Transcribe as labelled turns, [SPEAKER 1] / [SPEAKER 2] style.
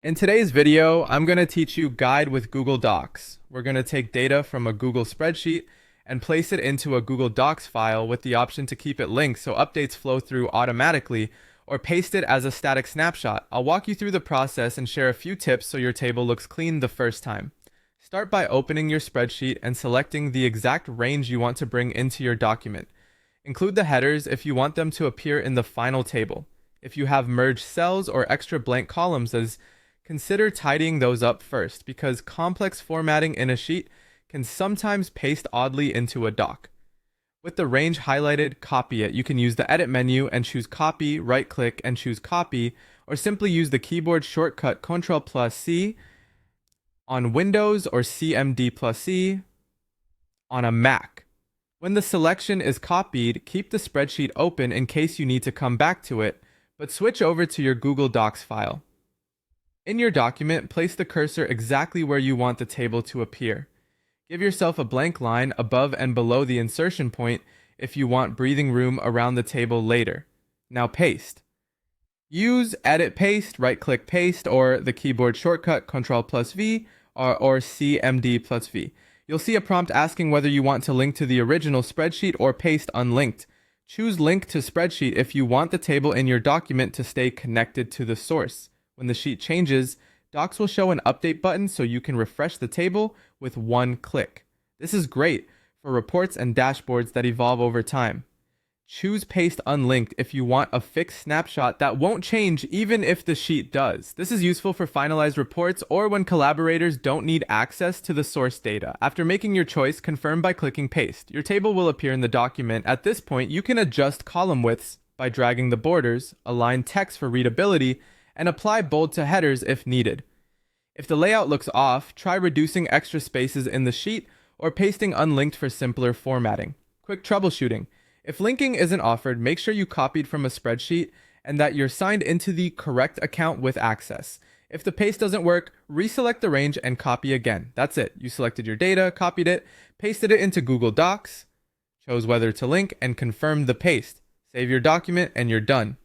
[SPEAKER 1] In today's video, I'm going to teach you Guide with Google Docs. We're going to take data from a Google spreadsheet and place it into a Google Docs file with the option to keep it linked so updates flow through automatically, or paste it as a static snapshot. I'll walk you through the process and share a few tips so your table looks clean the first time. Start by opening your spreadsheet and selecting the exact range you want to bring into your document. Include the headers if you want them to appear in the final table. If you have merged cells or extra blank columns, consider tidying those up first, because complex formatting in a sheet can sometimes paste oddly into a doc. With the range highlighted, copy it. You can use the edit menu and choose copy, right click and choose copy, or simply use the keyboard shortcut Ctrl+C on Windows or CMD+C on a Mac. When the selection is copied, keep the spreadsheet open in case you need to come back to it, but switch over to your Google Docs file. In your document, place the cursor exactly where you want the table to appear. Give yourself a blank line above and below the insertion point if you want breathing room around the table later. Now paste. Use Edit Paste, right-click Paste, or the keyboard shortcut Ctrl+V or CMD+V. You'll see a prompt asking whether you want to link to the original spreadsheet or paste unlinked. Choose Link to Spreadsheet if you want the table in your document to stay connected to the source. When the sheet changes, Docs will show an update button so you can refresh the table with one click. This is great for reports and dashboards that evolve over time. Choose Paste Unlinked if you want a fixed snapshot that won't change even if the sheet does. This is useful for finalized reports or when collaborators don't need access to the source data. After making your choice, confirm by clicking Paste. Your table will appear in the document. At this point, you can adjust column widths by dragging the borders, align text for readability, and apply bold to headers if needed. If the layout looks off, try reducing extra spaces in the sheet or pasting unlinked for simpler formatting. Quick troubleshooting. If linking isn't offered, make sure you copied from a spreadsheet and that you're signed into the correct account with access. If the paste doesn't work, reselect the range and copy again. That's it. You selected your data, copied it, pasted it into Google Docs, chose whether to link, and confirmed the paste. Save your document and you're done.